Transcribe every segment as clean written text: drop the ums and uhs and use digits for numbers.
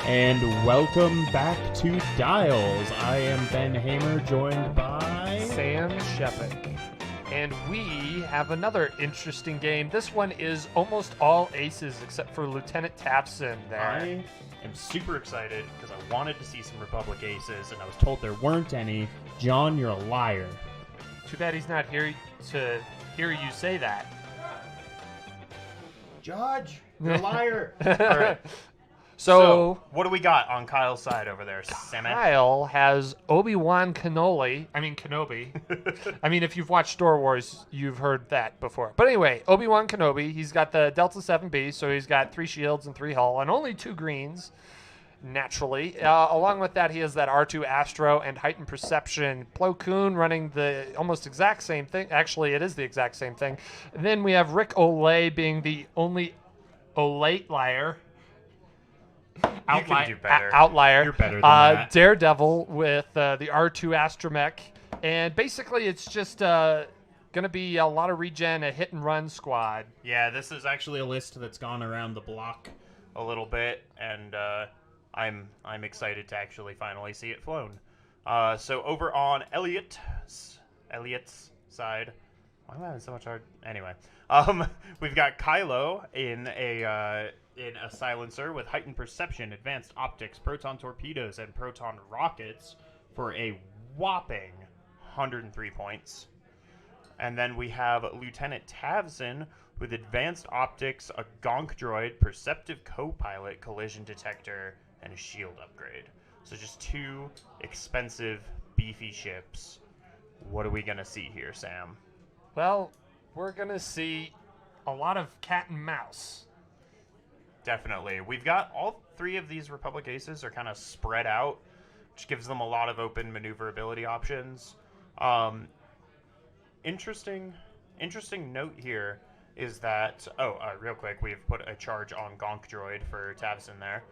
And welcome back to Dials. I am Ben Hamer, joined by Sam Shepard. And we have another interesting game. This one is almost all aces except for Lieutenant Tapson there. I am super excited because I wanted to see some Republic aces, and I was told there weren't any. John, you're a liar. Too bad he's not here to hear you say that. Judge, you're a liar. All right. So, what do we got on Kyle's side over there, Sammy? Kyle has Obi-Wan Kenobi. I mean, if you've watched Star Wars, you've heard that before. But anyway, Obi-Wan Kenobi, he's got the Delta 7B, so he's got 3 shields and 3 hull, and only 2 greens, naturally. Along with that, he has that R2 Astro and Heightened Perception. Plo Koon running the almost exact same thing. Actually, it is the exact same thing. And then we have Rick Olay being the only Olate liar. You can do better. Outlier. You're better than that. Daredevil with the R2 Astromech. And basically, it's just going to be a lot of regen, a hit-and-run squad. Yeah, this is actually a list that's gone around the block a little bit, and I'm excited to actually finally see it flown. So over on Elliot's side, why am I having so much hard? Anyway, we've got Kylo in a silencer with heightened perception, advanced optics, proton torpedoes, and proton rockets for a whopping 103 points. And then we have Lieutenant Tavson with advanced optics, a gonk droid, perceptive co-pilot, collision detector, and a shield upgrade. So just 2 expensive, beefy ships. What are we going to see here, Sam? Well, we're going to see a lot of cat and mouse. Definitely. We've got all 3 of these Republic Aces are kind of spread out, which gives them a lot of open maneuverability options. Interesting note here is that, real quick, we've put a charge on Gonk Droid for Tavson there.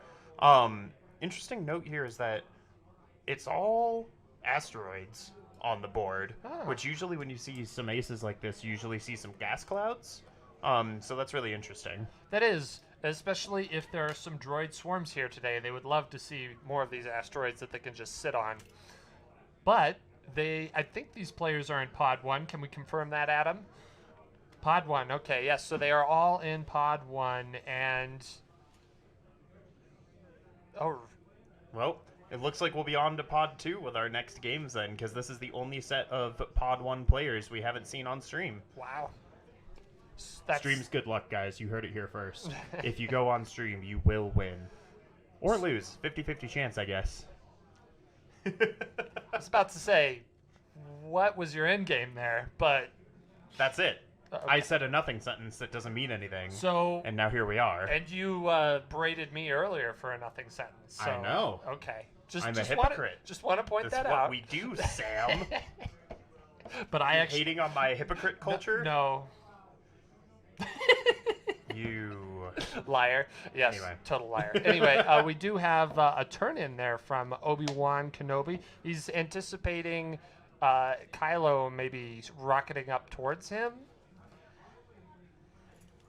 Interesting note here is that it's all asteroids on the board, which usually when you see some aces like this, you usually see some gas clouds. So that's really interesting. That is, especially if there are some droid swarms here today. They would love to see more of these asteroids that they can just sit on. But I think these players are in Pod 1. Can we confirm that, Adam? Pod 1, okay, yes. So they are all in Pod 1, and... Oh. Well, it looks like we'll be on to Pod 2 with our next games then, because this is the only set of Pod 1 players we haven't seen on stream. Wow. Stream's good luck, guys. You heard it here first. If you go on stream, you will win. Or lose. 50-50 chance, I guess. I was about to say, what was your end game there? But that's it. Okay. I said a nothing sentence that doesn't mean anything. So, and now here we are. And you berated me earlier for a nothing sentence. So, I know. Okay. I'm a hypocrite. Just want to point that That's out. what we do, Sam. But I actually hating on my hypocrite culture? No. You liar. Yes, anyway. Total liar. Anyway, we do have a turn in there from Obi-Wan Kenobi. He's anticipating Kylo maybe rocketing up towards him.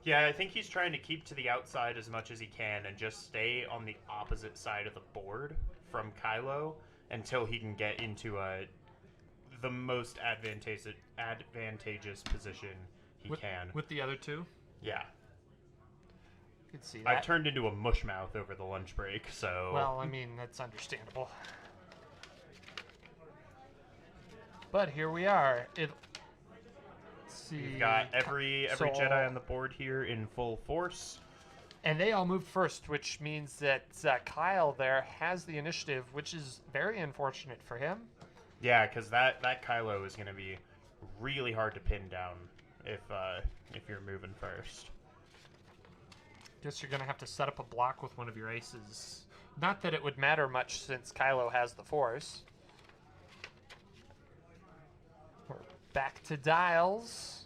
Yeah, I think he's trying to keep to the outside as much as he can and just stay on the opposite side of the board from Kylo until he can get into the most advantageous position he can. With the other 2? Yeah. You can see that. I've turned into a mushmouth over the lunch break, so... Well, I mean, that's understandable. But here we are. Let's see. We've got every Jedi on the board here in full force. And they all moved first, which means that Kyle there has the initiative, which is very unfortunate for him. Yeah, because that Kylo is going to be really hard to pin down if you're moving first. Guess you're going to have to set up a block with one of your aces. Not that it would matter much since Kylo has the Force. We're back to Dials.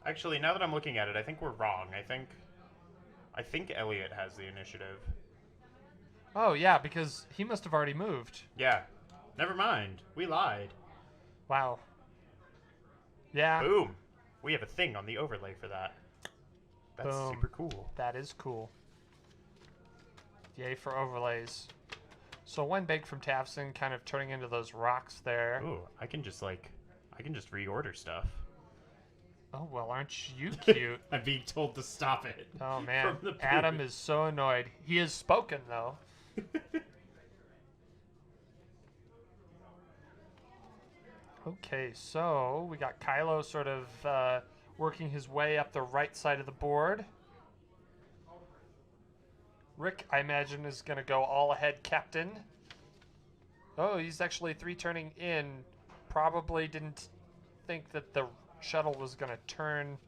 Actually, now that I'm looking at it, I think we're wrong. I think Elliot has the initiative. Oh, yeah, because he must have already moved. Yeah. Never mind. We lied. Wow. Yeah. Boom. We have a thing on the overlay for that. That's Boom. super cool. That is cool. Yay for overlays. So one big from Tafson, kind of turning into those rocks there. Ooh, I can just reorder stuff. Oh, well, aren't you cute? I'm being told to stop it. Oh, man. from the Adam booth. is so annoyed. He has spoken, though. Okay, so we got Kylo sort of working his way up the right side of the board. Rick, I imagine, is going to go all ahead captain. Oh, he's actually 3-turning in. Probably didn't think that the shuttle was going to turn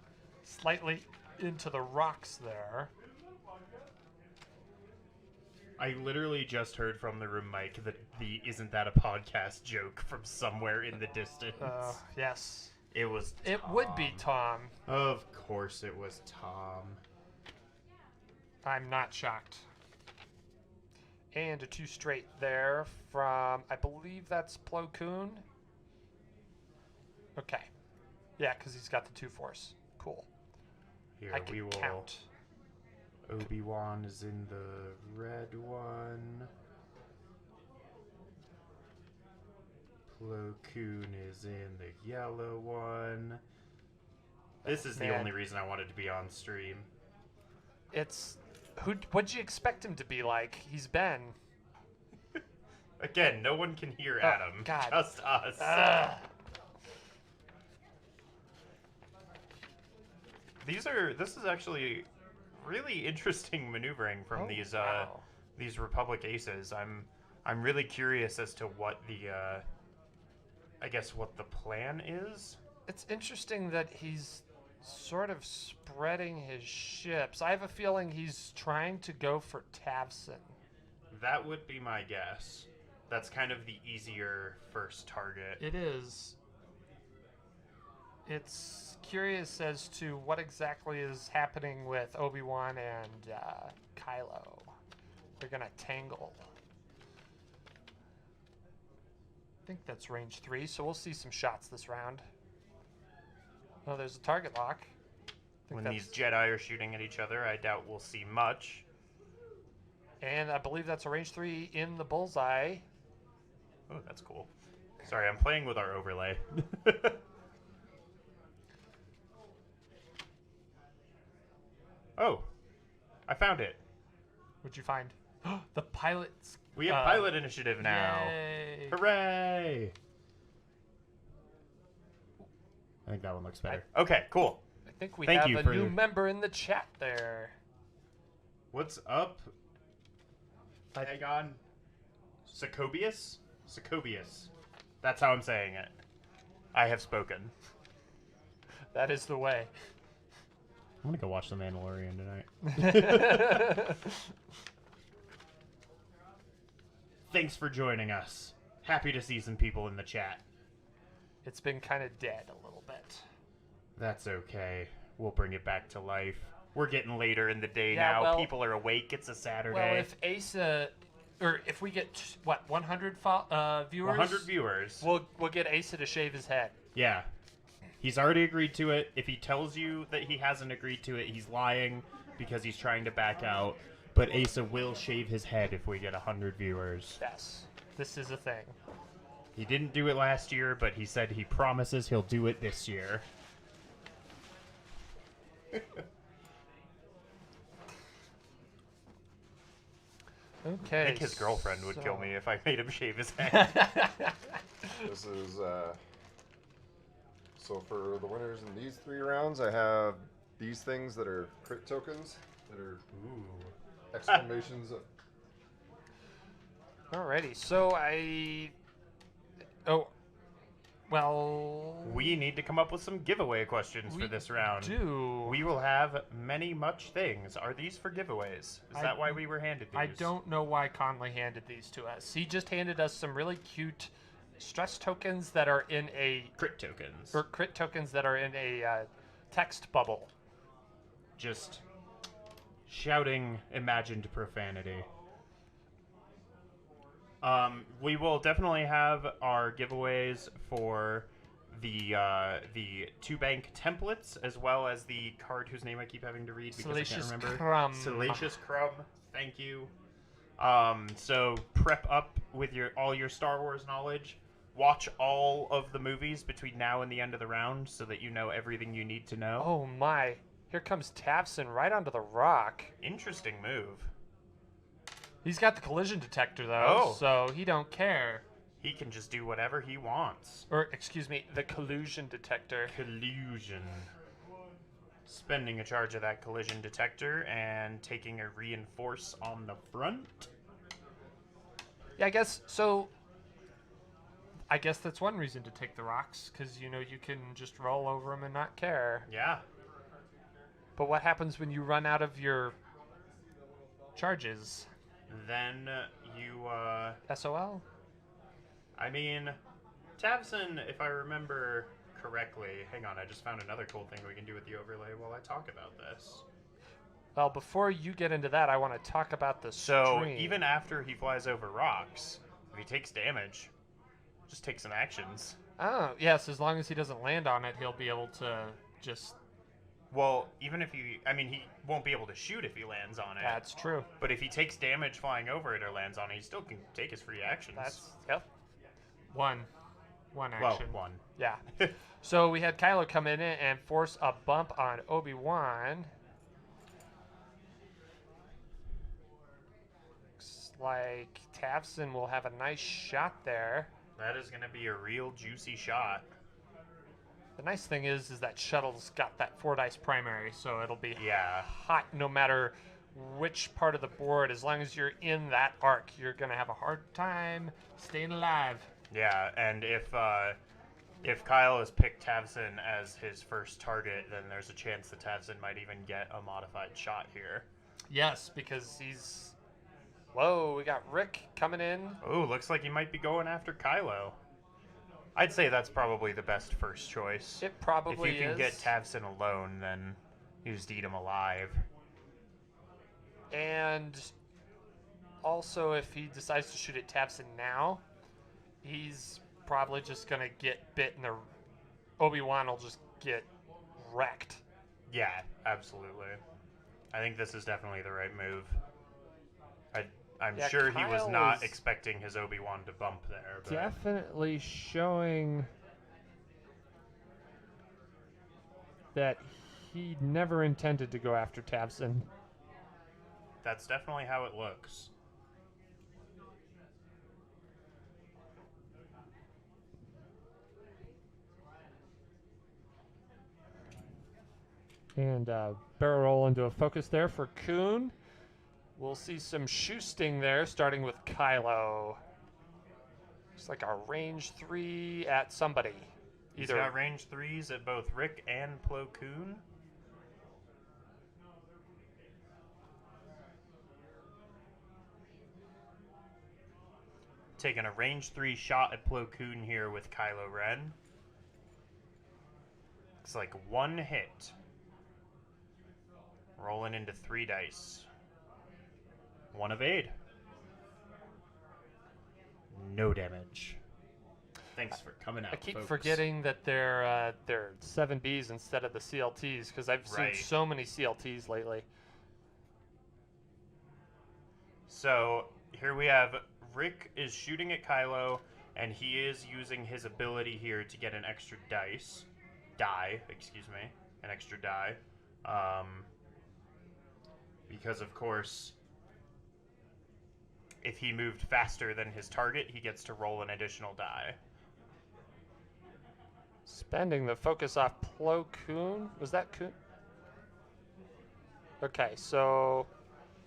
slightly into the rocks there. I literally just heard from the room mic that the "Isn't that a podcast" joke from somewhere in the distance. Yes. It was Tom. It would be Tom. Of course it was Tom. I'm not shocked. And a 2 straight there from, I believe that's Plo Koon. Okay. Yeah, because he's got the 2 force. Cool. Here I can we will count. Obi-Wan is in the red one. Plo Koon is in the yellow one. This is the Man. only reason I wanted to be on stream. It's what'd you expect him to be like? He's Ben. Again, no one can hear Oh, Adam. God. Just us. This is actually really interesting maneuvering from these Republic aces. I'm really curious as to what the I guess what the plan is. It's interesting that he's sort of spreading his ships. I have a feeling he's trying to go for Tavson. That would be my guess. That's kind of the easier first target. It is. It's curious as to what exactly is happening with Obi-Wan and Kylo. They're gonna tangle. I think that's range 3, so we'll see some shots this round. Oh, there's a target lock. When these Jedi are shooting at each other, I doubt we'll see much. And I believe that's a range 3 in the bullseye. Oh, that's cool. Sorry, I'm playing with our overlay. Oh, I found it. What'd you find? The pilots. We have pilot initiative now. Yay. Hooray! I think that one looks better. Okay, cool. I think we Thank have you a for new your- member in the chat there. What's up? Hang on. Sacobius? Sacobius. That's how I'm saying it. I have spoken. That is the way. I'm gonna go watch The Mandalorian tonight. Thanks for joining us. Happy to see some people in the chat. It's been kind of dead a little bit. That's okay. We'll bring it back to life. We're getting later in the day Yeah, now. well- People are awake. It's a Saturday. Well, if Asa, or if we get 100 viewers, 100 viewers. we'll get Asa to shave his head. Yeah. He's already agreed to it. If he tells you that he hasn't agreed to it, he's lying because he's trying to back out. But Asa will shave his head if we get 100 viewers. Yes, this is a thing. He didn't do it last year, but he said he promises he'll do it this year. Okay. I think his girlfriend would kill me if I made him shave his head. This is, so for the winners in these 3 rounds, I have these things that are crit tokens, that are Ooh. exclamations of... Alrighty, so well... We need to come up with some giveaway questions for this round. Do. We will have many much things. Are these for giveaways? Is that why we were handed these? I don't know why Conley handed these to us. He just handed us some really cute stress tokens that are in a... Crit tokens. Or crit tokens that are in a text bubble. Just shouting imagined profanity. We will definitely have our giveaways for the 2 bank templates, as well as the card whose name I keep having to read because I can't Salacious remember. Crumb. Salacious Crumb. Thank you. So prep up with all your Star Wars knowledge. Watch all of the movies between now and the end of the round so that you know everything you need to know. Oh my. Here comes Tavson right onto the rock. Interesting move. He's got the collision detector though, Oh. so he don't care. He can just do whatever he wants. Or excuse me, the collusion detector. Collusion. Spending a charge of that collision detector and taking a reinforce on the front. Yeah, I guess so. I guess that's one reason to take the rocks, because you know you can just roll over them and not care. Yeah. But what happens when you run out of your charges? Then you, SOL? I mean, Tavson, if I remember correctly, hang on, I just found another cool thing we can do with the overlay while I talk about this. Well, before you get into that, I want to talk about the So, stream. even after he flies over rocks, if he takes damage, just take some actions. Oh, yes, as long as he doesn't land on it, he'll be able to just... Well, even if he won't be able to shoot if he lands on it. That's true. But if he takes damage flying over it or lands on it, he still can take his free actions. Yep. One action. Well, one. Yeah. So we had Kylo come in and force a bump on Obi-Wan. Looks like Tavson will have a nice shot there. That is going to be a real juicy shot. The nice thing is that Shuttle's got that 4-dice primary, so it'll be Yeah. hot no matter which part of the board. As long as you're in that arc, you're going to have a hard time staying alive. Yeah, and if Kyle has picked Tavson as his first target, then there's a chance that Tavson might even get a modified shot here. Yes, because he's... Whoa, we got Rick coming in. Oh, looks like he might be going after Kylo. I'd say that's probably the best first choice. It probably If you can is. get Tavson alone, then you just eat him alive. And also, if he decides to shoot at Tavson now, he's probably just going to get bit and the Obi-Wan will just get wrecked. Yeah, absolutely. I think this is definitely the right move. I'm Yeah, sure he was Kyle not is expecting his Obi-Wan to bump there. But Definitely showing that he never intended to go after Tavson. that's definitely how it looks. And barrel roll into a focus there for Kuhn. We'll see some shoosting there, starting with Kylo. It's like a range 3 at somebody. He's got range 3s at both Rick and Plo Koon. Taking a range 3 shot at Plo Koon here with Kylo Ren. It's like one hit. Rolling into 3 dice. 1 evade. No damage. Thanks for coming out, I keep folks. forgetting that they're 7Bs instead of the CLTs, because I've Right. seen so many CLTs lately. So here we have Rick is shooting at Kylo, and he is using his ability here to get an extra die, an extra die. Because of course, if he moved faster than his target, he gets to roll an additional die. Spending the focus off Plo Koon. Was that Koon? Okay, so...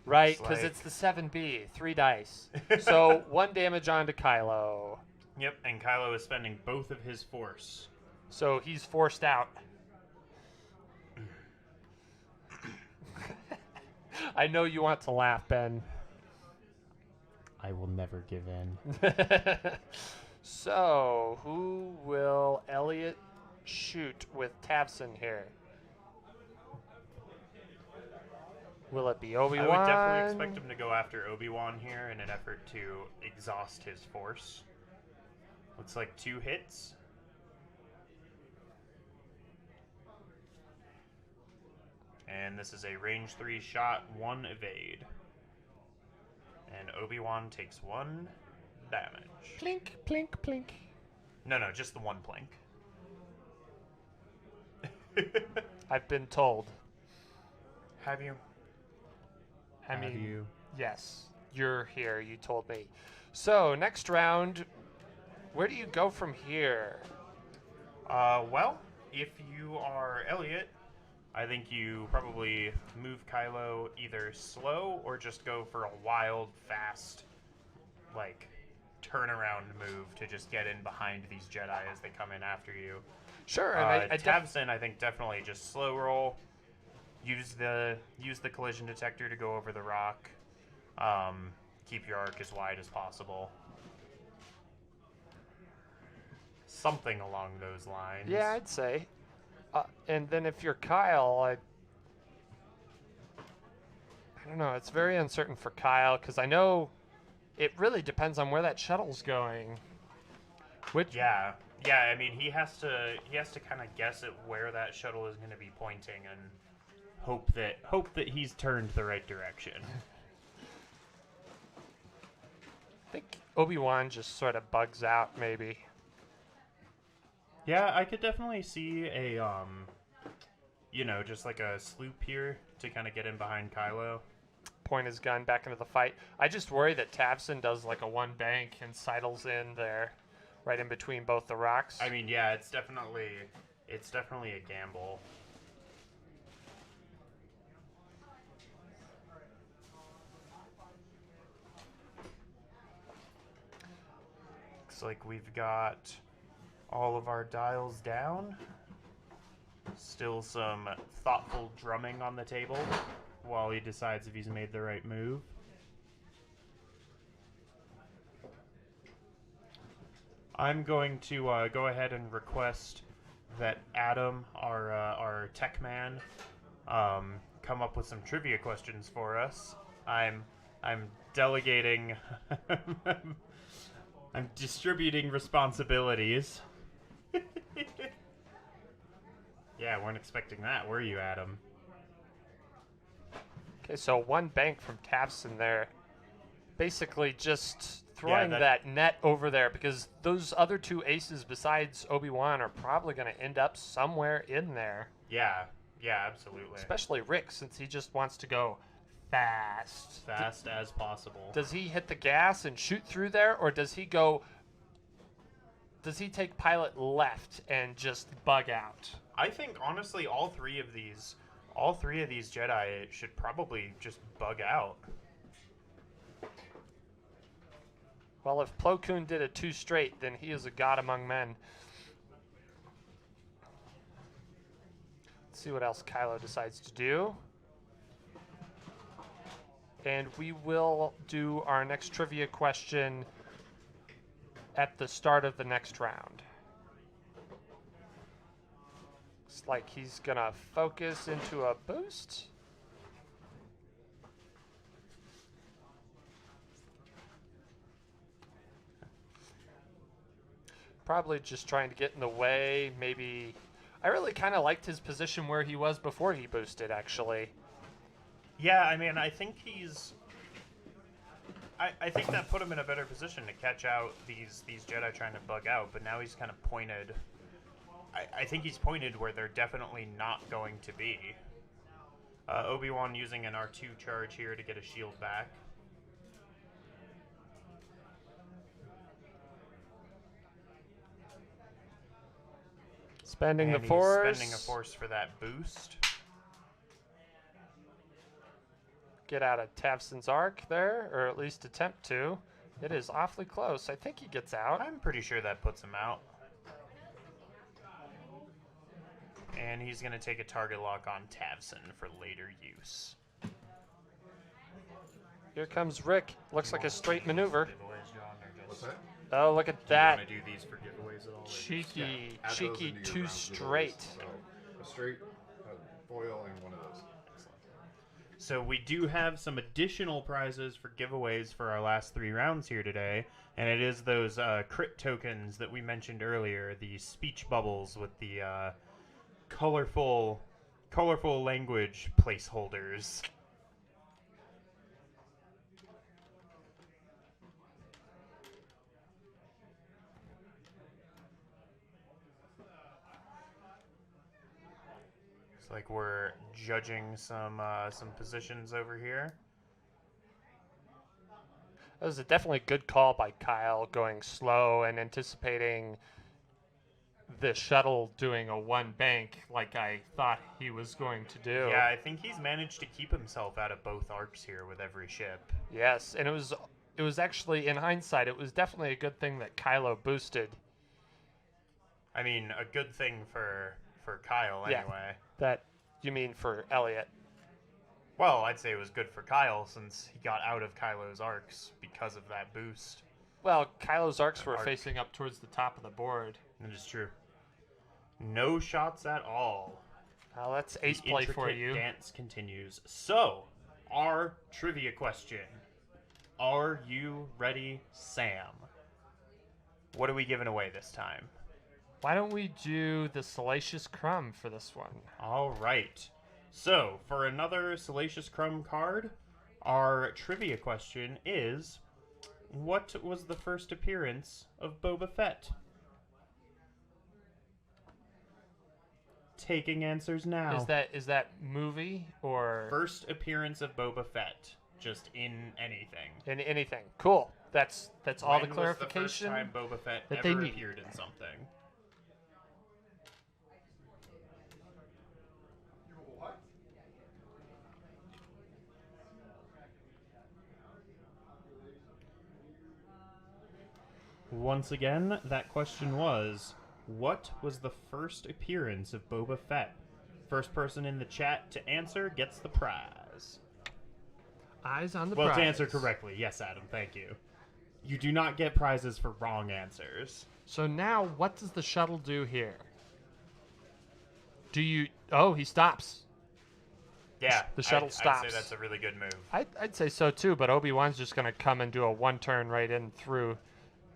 Right, Looks because like- it's the 7B, 3 dice. So 1 damage onto Kylo. Yep, and Kylo is spending both of his force. So he's forced out. I know you want to laugh, Ben. I will never give in. So, who will Elliot shoot with Tavson here? Will it be Obi-Wan? I would definitely expect him to go after Obi-Wan here in an effort to exhaust his force. Looks like 2 hits. And this is a range 3 shot, 1 evade. and Obi-Wan takes 1 damage. Plink, plink, plink. No, just the 1 plink. I've been told. Have you? I Have mean, you? yes. You're here. You told me. So, next round, where do you go from here? Well, if you are Elliot, I think you probably move Kylo either slow or just go for a wild, fast, like, turnaround move to just get in behind these Jedi as they come in after you. Sure, and Tavson, I think definitely just slow roll. Use the collision detector to go over the rock. Keep your arc as wide as possible. Something along those lines. yeah, I'd say. And then if you're Kyle, I don't know. It's very uncertain for Kyle because I know it really depends on where that shuttle's going. Which Yeah. I mean, he has to kind of guess at where that shuttle is going to be pointing and hope that he's turned the right direction. I think Obi-Wan just sort of bugs out, maybe. Yeah, I could definitely see a just like a sloop here to kind of get in behind Kylo. Point his gun back into the fight. I just worry that Tavson does like a one bank and sidles in there, right in between both the rocks. I mean, yeah, it's definitely a gamble. Looks like we've got all of our dials down. Still some thoughtful drumming on the table while he decides if he's made the right move. I'm going to go ahead and request that Adam, our tech man, come up with some trivia questions for us. I'm delegating. I'm distributing responsibilities. Yeah, weren't expecting that, were you, Adam? Okay, so one bank from Tavson there. Basically just throwing that- that net over there because those other two aces besides Obi-Wan are probably going to end up somewhere in there. Yeah, absolutely. Especially Rick, since he just wants to go fast. Fast as possible. Does he hit the gas and shoot through there, or does he take pilot left and just bug out? I think honestly, all three of these Jedi should probably just bug out. Well, if Plo Koon did it 2 straight, then he is a god among men. Let's see what else Kylo decides to do. And we will do our next trivia question at the start of the next round. Looks like he's gonna focus into a boost. Probably just trying to get in the way. Maybe. I really kind of liked his position where he was before he boosted, actually. Yeah, I mean, I think I think that put him in a better position to catch out these Jedi trying to bug out, but now he's kind of pointed. I think he's pointed where they're definitely not going to be. Obi-Wan using an R2 charge here to get a shield back. Spending And the force. he's spending a force for that boost. Get out of Tavson's arc there, or at least attempt to. It is awfully close. I think he gets out. I'm pretty sure that puts him out. And he's going to take a target lock on Tavson for later use. Here comes Rick. Looks like a straight maneuver. Giveaways, John, or What's just- that? Oh, look at Do you want that. to do these for giveaways at all? or just- Cheeky, Add those cheeky into your 2 round giveaways. straight. So a straight, a foil, and one of those. So we do have some additional prizes for giveaways for our last 3 rounds here today, and it is those crit tokens that we mentioned earlier, the speech bubbles with the colorful language placeholders. Looks like we're judging some positions over here. That was a definitely good call by Kyle, going slow and anticipating the shuttle doing a one bank like I thought he was going to do. Yeah, I think he's managed to keep himself out of both arcs here with every ship. Yes, and it was actually, in hindsight, it was definitely a good thing that Kylo boosted. I mean, a good thing for Kyle Yeah. anyway. That, you mean for Elliot? Well, I'd say it was good for Kyle since he got out of Kylo's arcs because of that boost. Well, Kylo's arcs were Arc. facing up towards the top of the board. That is true. No shots at all. Well, that's ace The play for intricate you. dance continues. So, our trivia question. Are you ready, Sam? What are we giving away this time? Why don't we do the Salacious Crumb for this one? All right. So, for another Salacious Crumb card, our trivia question is, what was the first appearance of Boba Fett? Taking answers now. Is that movie or First appearance of Boba Fett, just in anything. in anything? Cool. That's all the When clarification. was the first time Boba Fett that ever they need. appeared in something? Once again, that question was, what was the first appearance of Boba Fett? First person in the chat to answer gets the prize. Eyes on the Well, prize. to answer correctly. Yes, Adam, thank you. You do not get prizes for wrong answers. So now, what does the shuttle do here? Do you? Oh, he stops. Yeah, The shuttle I'd stops. say that's a really good move. I'd say so too, but Obi-Wan's just going to come and do a one turn right in through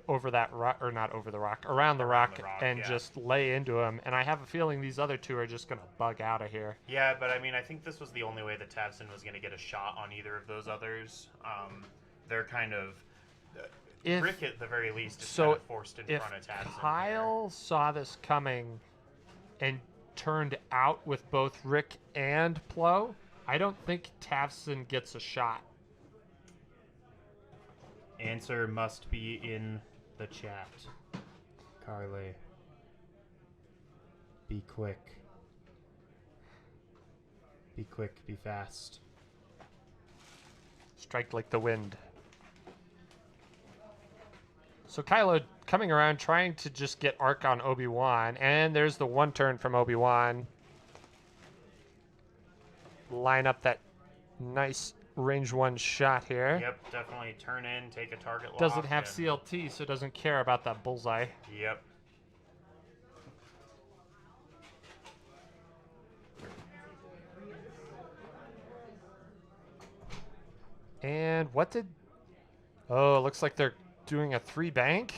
over that rock, or not over the rock, around the rock, and yeah. just lay into him. And I have a feeling these other two are just going to bug out of here. Yeah, but I mean, I think this was the only way that Tavson was going to get a shot on either of those others. They're kind of... If, Rick, at the very least, is so kind of forced in if front of Tavson. Kyle saw this coming and turned out with both Rick and Plo, I don't think Tavson gets a shot. Answer must be in the chat. Carly. Be quick. Be quick, be fast. Strike like the wind. So Kylo coming around trying to just get arc on Obi-Wan, and there's the one turn from Obi-Wan. Line up that nice range one shot here. Yep, definitely turn in, take a target lock. Doesn't have and- CLT, so doesn't care about that bullseye. Yep. And what did... Oh, it looks like they're doing a 3-bank.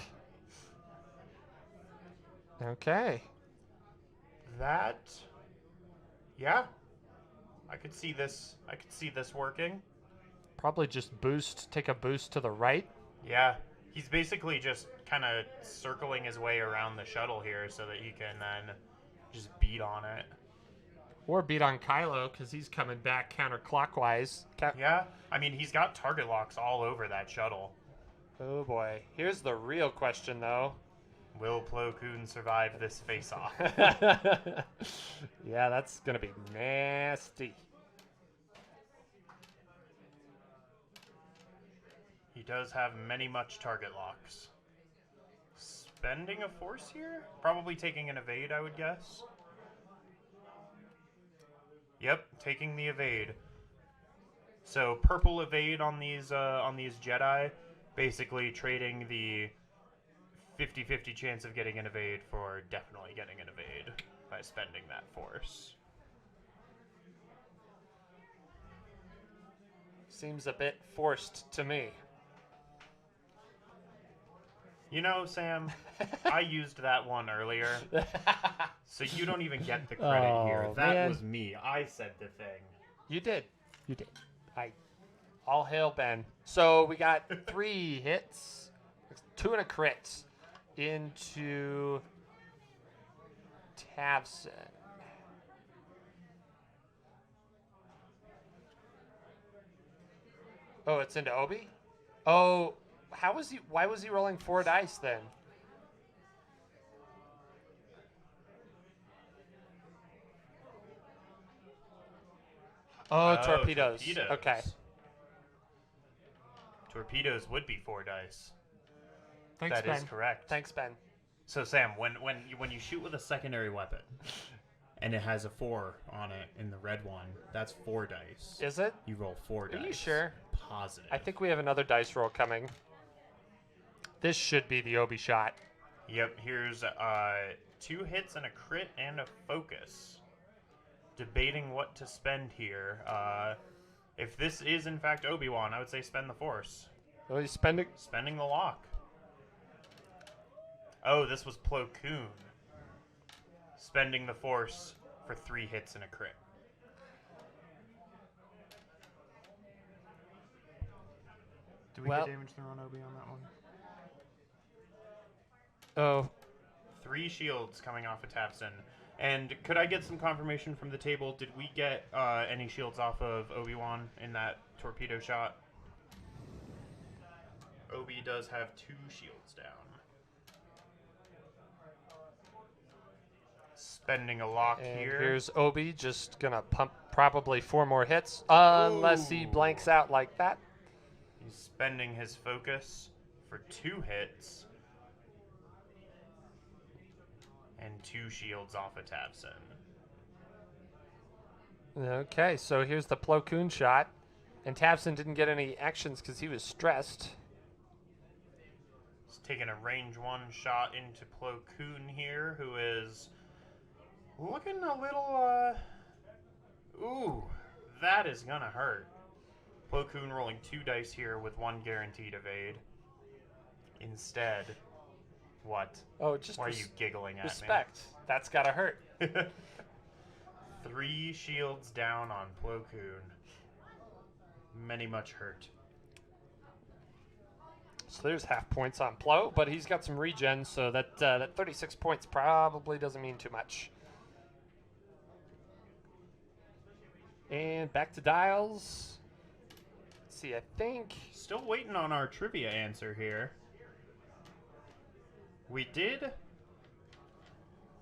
Okay. That... Yeah. I could see this working. Probably just boost, take a boost to the right. Yeah. He's basically just kind of circling his way around the shuttle here so that he can then just beat on it. Or beat on Kylo, because he's coming back counterclockwise. Yeah. I mean, he's got target locks all over that shuttle. Oh boy. Here's the real question, though. Will Plo Koon survive this face-off? Yeah, that's going to be nasty. He does have many much target locks. Spending a force here? Probably taking an evade, I would guess. Yep, taking the evade. So purple evade on these Jedi, basically trading the 50-50 chance of getting an evade for definitely getting an evade by spending that force. Seems a bit forced to me. You know, Sam, I used that one earlier, so you don't even get the credit here. Oh, That man. was me. I said the thing. You did. You did. All hail Ben. So we got 3 hits, 2 and a crit into Tavson. Oh, it's into Obi? Oh, how was he? Why was he rolling 4 dice then? Oh, torpedoes. Okay. Torpedoes would be 4 dice. Thanks, That Ben. is correct. Thanks, Ben. So Sam, when you shoot with a secondary weapon, and it has a 4 on it in the red one, that's 4 dice. Is it? You roll 4 dice. Are you sure? Positive. I think we have another dice roll coming. This should be the Obi shot. Yep. Here's 2 hits and a crit and a focus. Debating what to spend here. If this is in fact Obi-Wan, I would say spend the Force. Oh, he's spending. Spending the lock. Oh, this was Plo Koon. Spending the Force for 3 hits and a crit. Do we Well- get damage thrown on Obi on that one? Oh, 3 shields coming off of Tafson. And could I get some confirmation from the table? Did we get any shields off of Obi-Wan in that torpedo shot? Obi does have 2 shields down. Spending a lock and here. here's Obi just gonna pump probably 4 more hits, unless he Ooh. blanks out like that. He's spending his focus for 2 hits. And 2 shields off of Tafson. Okay, so here's the Plo Koon shot, and Tafson didn't get any actions because he was stressed. He's taking a range 1 shot into Plo Koon here, who is looking a little, ooh, that is gonna hurt. Plo Koon rolling 2 dice here with 1 guaranteed evade. Instead, what? Oh, just Why are you giggling at respect. That's gotta hurt. me? 3 shields down on Plo Koon. Many much hurt. So there's half points on Plo, but he's got some regen, so that 36 points probably doesn't mean too much. And back to dials. Let's see, I think Still waiting on our trivia answer here. We did.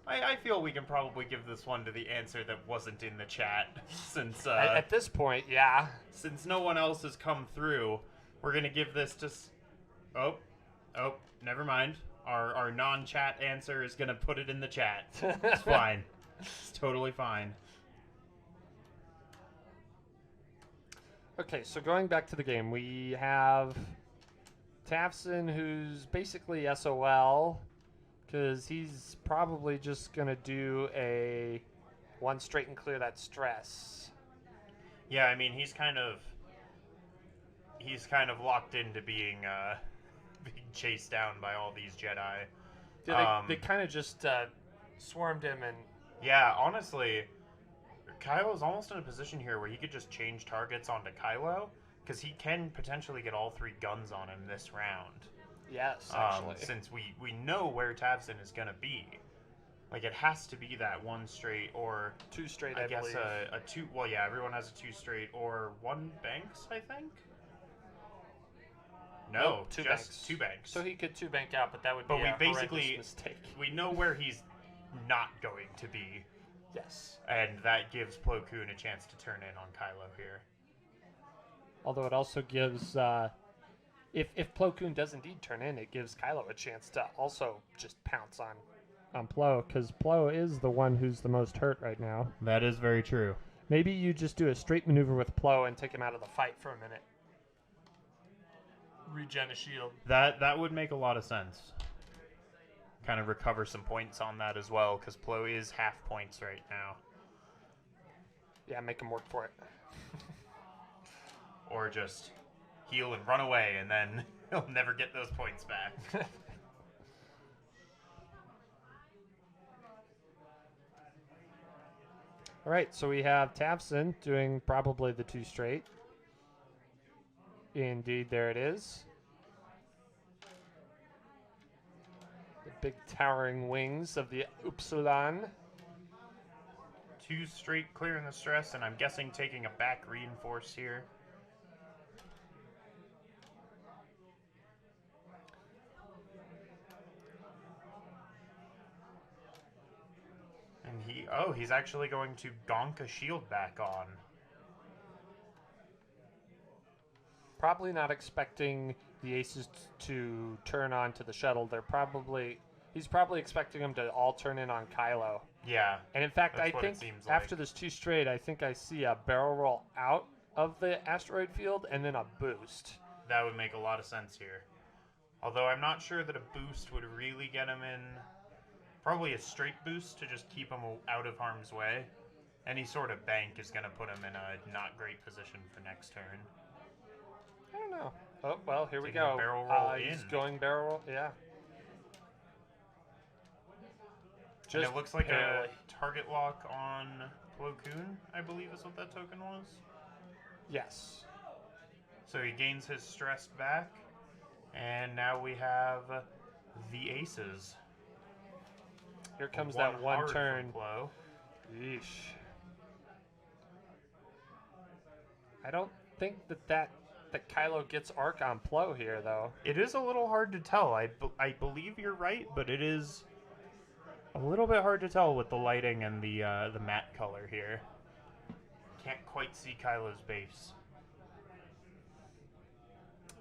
I feel we can probably give this one to the answer that wasn't in the chat, since at this point, yeah. since no one else has come through. We're gonna give this to. Oh, never mind. Our non-chat answer is gonna put it in the chat. It's fine. It's totally fine. Okay, so going back to the game, we have Tafson, who's basically SOL, because he's probably just going to do a 1 straight and clear that stress. Yeah, I mean he's kind of locked into being being chased down by all these Jedi. Yeah, they kind of just swarmed him, and Yeah, honestly, Kylo's almost in a position here where he could just change targets onto Kylo, because he can potentially get all 3 guns on him this round. yes, actually. Since we know where Tavson is going to be. Like, it has to be that 1 straight or 2 straight, I I guess believe. a 2. Well, yeah, everyone has a 2 straight or 1 Banks, I think. No, Nope, 2 just banks. 2 Banks. So he could 2 bank out, but that would But be we a basically- horrendous mistake. we know where he's not going to be, Yes. and that gives Plo Koon a chance to turn in on Kylo here. Although it also gives, if Plo Koon does indeed turn in, it gives Kylo a chance to also just pounce on Plo, because Plo is the one who's the most hurt right now. That is very true. Maybe you just do a straight maneuver with Plo and take him out of the fight for a minute. Regen a shield. That would make a lot of sense. Kind of recover some points on that as well, because Plo is half points right now. Yeah, make him work for it. Or just heal and run away, and then he'll never get those points back. All right, so we have Tafson doing probably the 2 straight. Indeed, there it is. The big towering wings of the Upsilon. 2 straight clearing the stress, and I'm guessing taking a back reinforce here. And he's actually going to gonk a shield back on. Probably not expecting the aces to turn on to the shuttle. He's probably expecting them to all turn in on Kylo. Yeah. And in fact, That's I what it think seems after like. this 2 straight, I think I see a barrel roll out of the asteroid field and then a boost. That would make a lot of sense here. Although I'm not sure that a boost would really get him in. Probably a straight boost to just keep him out of harm's way. Any sort of bank is going to put him in a not great position for next turn. I don't know. Oh, well, here we Taking a go. barrel roll He's in. going barrel roll, yeah. And it looks like barely. a target lock on Plo Koon, I believe is what that token was. Yes. So he gains his stress back. And now we have the aces. Here comes that one hard turn. from Plo. Yeesh. I don't think that Kylo gets arc on Plo here, though. It is a little hard to tell. I believe you're right, but it is a little bit hard to tell with the lighting and the matte color here. Can't quite see Kylo's base.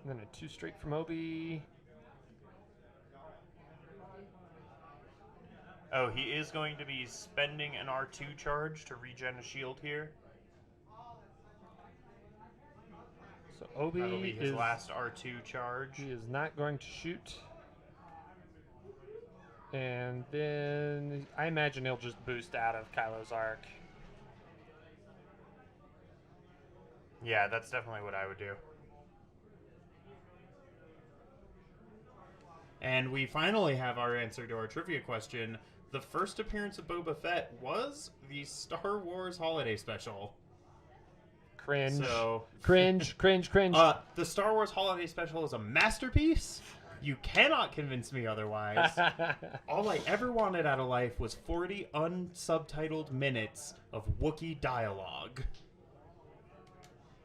And then a 2 straight from Obi. Oh, he is going to be spending an R2 charge to regen a shield here. So That'll be Obi his is last R2 charge. he is not going to shoot. And then I imagine he'll just boost out of Kylo's arc. Yeah, that's definitely what I would do. And we finally have our answer to our trivia question. The first appearance of Boba Fett was the Star Wars Holiday Special. Cringe. So, Cringe. the Star Wars Holiday Special is a masterpiece. You cannot convince me otherwise. All I ever wanted out of life was 40 unsubtitled minutes of Wookiee dialogue.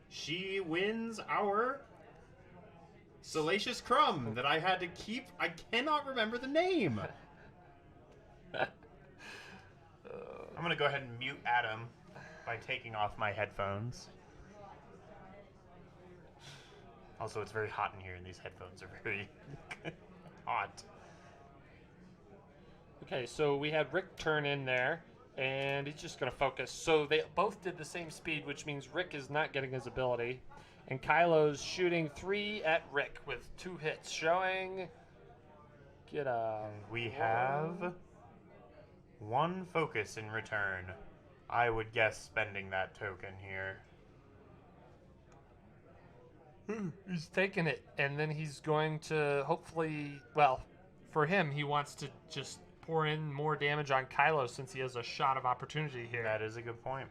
She wins our Salacious Crumb that I had to keep. I cannot remember the name. I'm going to go ahead and mute Adam by taking off my headphones. Also, it's very hot in here, and these headphones are very hot. Okay, so we had Rick turn in there, and he's just going to focus. So they both did the same speed, which means Rick is not getting his ability. And Kylo's shooting 3 at Rick with 2 hits, showing... Get a... We have 1 focus in return. I would guess spending that token here. He's taking it, and then he's going to hopefully, well, for him, he wants to just pour in more damage on Kylo since he has a shot of opportunity here. That is a good point.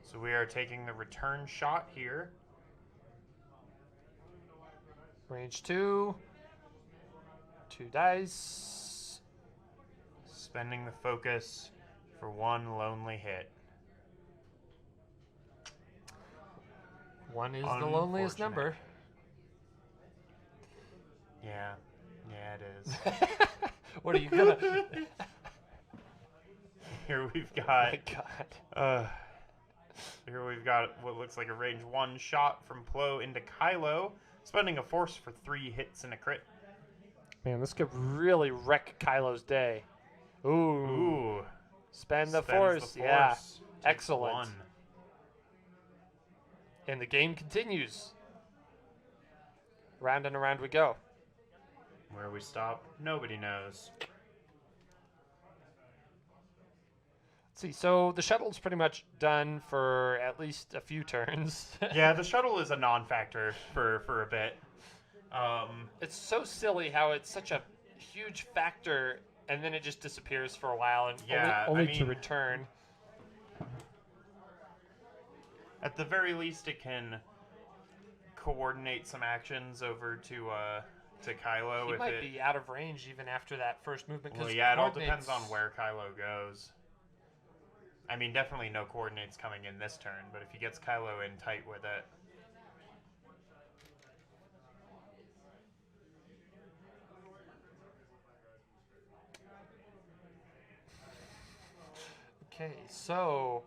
So we are taking the return shot here. Range 2. 2 dice. Spending the focus for 1 lonely hit. 1 is the loneliest Unfortunate. number. Yeah. Yeah, it is. What are you gonna? Here we've My got... God. Here we've got what looks like a range 1 shot from Plo into Kylo, spending a force for 3 hits and a crit. Man, this could really wreck Kylo's day. Ooh. Ooh. Spend the Spends force. Yeah. Takes Excellent. 1. And the game continues. Round and around we go. Where we stop, nobody knows. Let's see, so the shuttle's pretty much done for at least a few turns. Yeah, the shuttle is a non-factor for a bit. It's so silly how it's such a huge factor and then it just disappears for a while and Yeah, only I to mean- return. At the very least, it can coordinate some actions over to Kylo. He if might it, be out of range even after that first movement. Well, 'cause yeah, it all depends on coordinates- where Kylo goes. I mean, definitely no coordinates coming in this turn, but if he gets Kylo in tight with it. Okay, so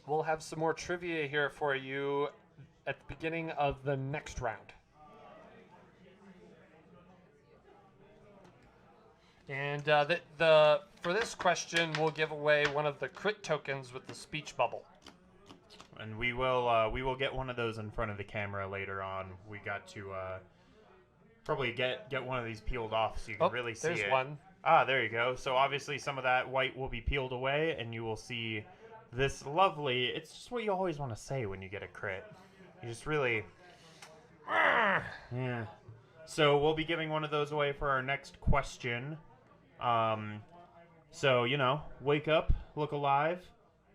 We'll have some more trivia here for you at the beginning of the next round. and for this question, we'll give away one of the crit tokens with the speech bubble. And we will get one of those in front of the camera later on. We got to probably get one of these peeled off so you can really see there's it. one. Ah, there you go. So obviously some of that white will be peeled away, and you will see this lovely. It's just what you always want to say when you get a crit. You just really. Yeah. So we'll be giving one of those away for our next question. So wake up, look alive,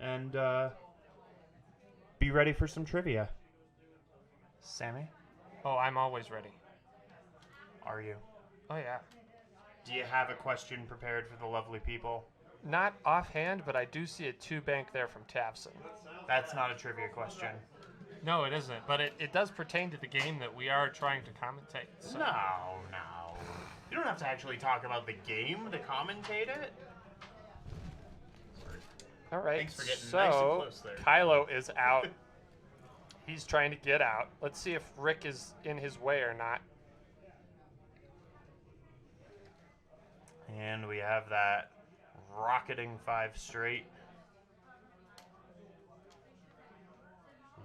and be ready for some trivia. Sammy, Oh, I'm always ready. are you? Oh yeah. Do you have a question prepared for the lovely people? Not offhand, but I do see a 2-bank there from Tavson. That's not a trivia question. No, it isn't, but it does pertain to the game that we are trying to commentate. So. No. You don't have to actually talk about the game to commentate it. All right. Thanks for getting so nice and close there. Kylo is out. He's trying to get out. Let's see if Rick is in his way or not. And we have that rocketing 5 straight.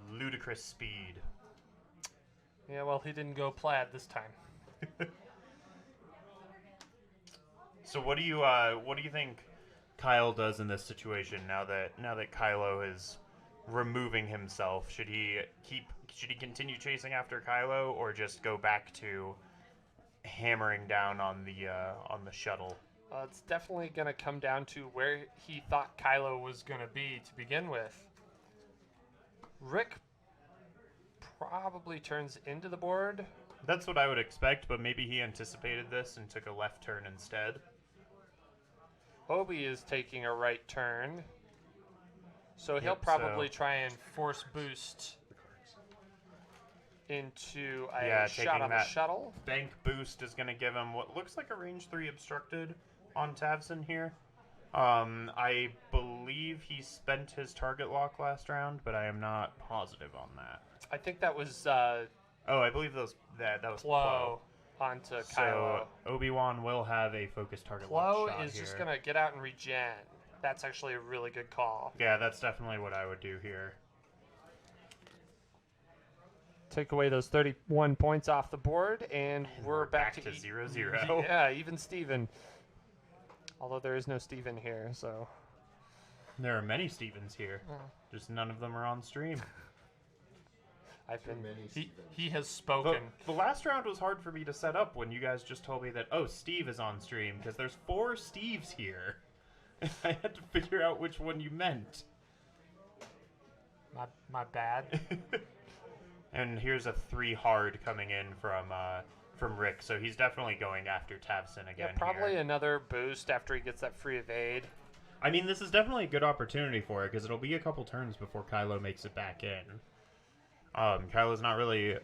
Ludicrous speed. Yeah, well, he didn't go plaid this time. So what do you think Kyle does in this situation now that Kylo is removing himself? Should he continue chasing after Kylo, or just go back to hammering down on the shuttle? It's definitely going to come down to where he thought Kylo was going to be to begin with. Rick probably turns into the board. That's what I would expect, but maybe he anticipated this and took a left turn instead. Obi is taking a right turn. So he'll Yep, probably try and force boost into a Yeah, shot taking on the that shuttle. Bank boost is going to give him what looks like a range 3 obstructed on Tavson here. I believe he spent his target lock last round, but I am not positive on that. I think that was Oh, I believe that was Plo onto Kylo. So Obi-Wan will have a focused target lock Plo shot is here. just going to get out and regen. That's actually a really good call. Yeah, that's definitely what I would do here. Take away those 31 points off the board, and We're back to 0-0. yeah, even Steven. Although there is no Steven here, so. There are many Stevens here. Oh. Just none of them are on stream. I've Too been. many He, Stevens. he has spoken. The last round was hard for me to set up when you guys just told me that, oh, Steve is on stream, because there's 4 Steves here. And I had to figure out which one you meant. My bad. And here's a 3 hard coming in from Rick, so he's definitely going after Tavson again. Yeah, probably here. another boost after he gets that free evade. I mean, this is definitely a good opportunity for it, because it'll be a couple turns before Kylo makes it back in. Kylo's not really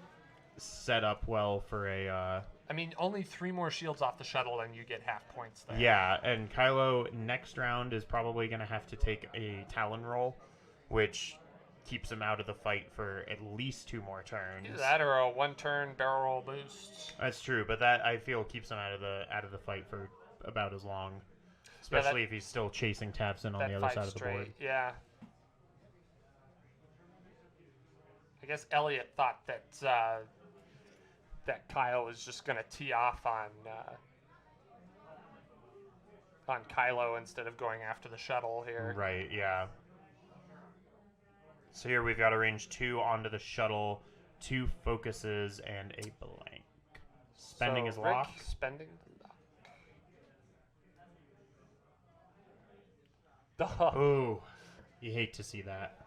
set up well for a... I mean, only 3 more shields off the shuttle and you get half points there. Yeah, and Kylo next round is probably going to have to take a Talon roll, which keeps him out of the fight for at least 2 more turns. Either that or a 1-turn barrel roll boost. That's true, but that I feel keeps him out of the fight for about as long, especially if he's still chasing Tavson on That the other 5 side of the straight, board. yeah. I guess Elliot thought that that Kyle was just going to tee off on Kylo instead of going after the shuttle here. Right, yeah. So here we've got a range 2 onto the shuttle, 2 focuses, and a blank. Spending his Rick lock. Spending the lock. Oh, you hate to see that.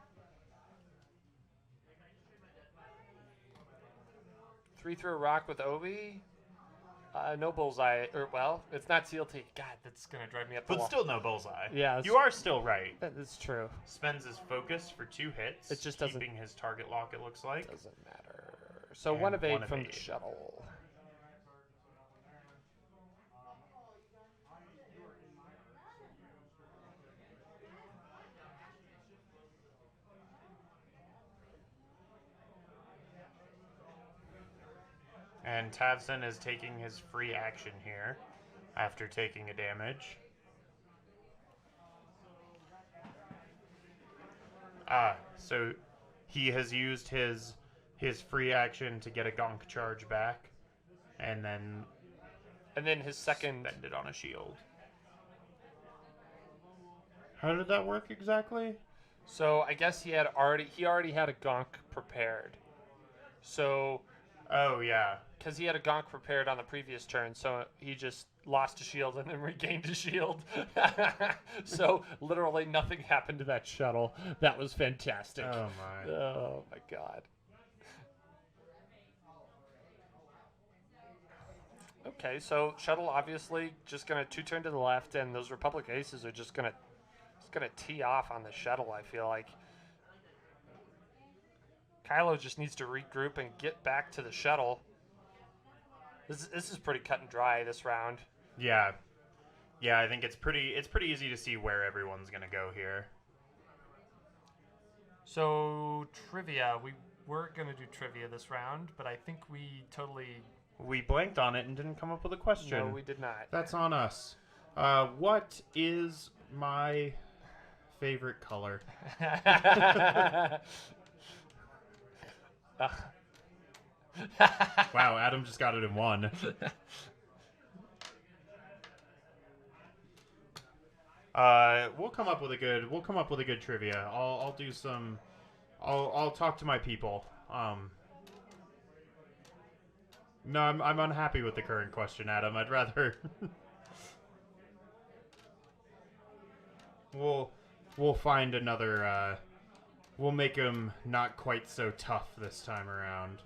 3 through a rock with Obi. No bullseye. Or, well, it's not CLT. God, that's going to drive me up the But wall. still no bullseye. Yeah, You are still right. that is true. Spends his focus for 2 hits. It just doesn't- keeping his target lock, it looks like. Doesn't matter. So And one evade one from evade. the shuttle. And Tavson is taking his free action here after taking a damage. So he has used his free action to get a gonk charge back, and then his second. spend it on a shield. How did that work exactly? So I guess he already had a gonk prepared. So. Oh yeah. Because he had a gonk prepared on the previous turn, so he just lost a shield and then regained a shield. So literally nothing happened to that shuttle. That was fantastic. Oh my. Oh my god. Okay, so shuttle obviously just gonna 2-turn to the left, and those Republic Aces are just gonna tee off on the shuttle. I feel like Kylo just needs to regroup and get back to the shuttle. This is pretty cut and dry this round. Yeah. Yeah, I think it's pretty easy to see where everyone's gonna go here. So trivia, we were gonna do trivia this round, but I think we totally blanked on it and didn't come up with a question. No, we did not. That's on us. What is my favorite color? Wow, Adam just got it in one. We'll come up with a good trivia. I'll do some. I'll talk to my people. No, I'm unhappy with the current question, Adam. I'd rather. We'll find another. We'll make him not quite so tough this time around.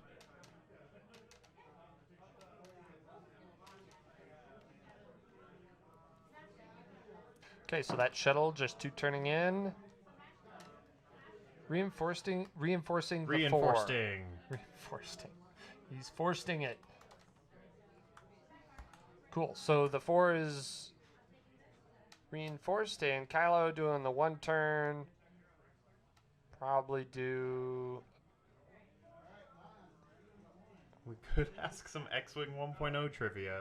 Okay, so that shuttle just 2-turning in. Reinforcing the 4. Reinforcing. He's forcing it. Cool. So the 4 is reinforced, and Kylo doing the 1 turn. Probably do. We could ask some X-Wing 1.0 trivia.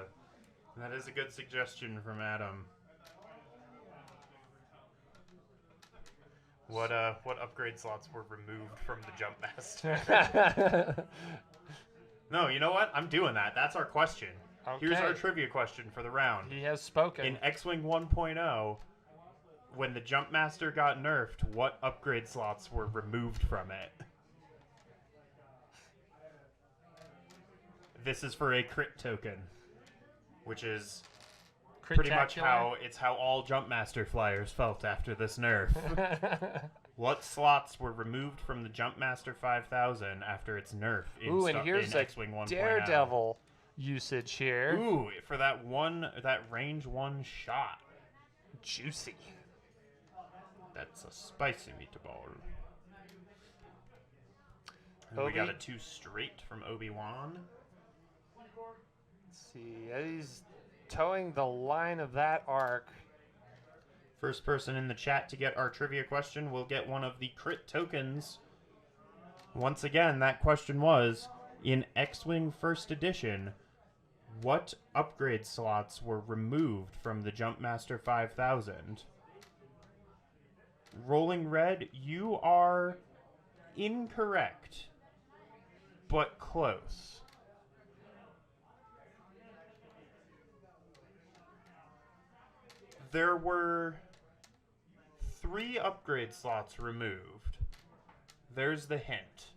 That is a good suggestion from Adam. What upgrade slots were removed from the Jump Master? No, you know what? I'm doing that. That's our question. Okay. Here's our trivia question for the round. He has spoken. In X-Wing 1.0, when the Jump Master got nerfed, what upgrade slots were removed from it? This is for a crit token, which is pretty much how all Jump Master flyers felt after this nerf. What slots were removed from the Jump Master 5000 after its nerf in here's in X-Wing 1.0? Daredevil usage here. Ooh, for that range 1 shot. Juicy. That's a spicy meatball. And we got a 2 straight from Obi-Wan. Let's see. He's towing the line of that arc. First person in the chat to get our trivia question will get one of the crit tokens. Once again, that question was, in X-Wing First Edition, what upgrade slots were removed from the Jumpmaster 5000? Rolling Red, you are incorrect, but close. There were 3 upgrade slots removed. There's the hint.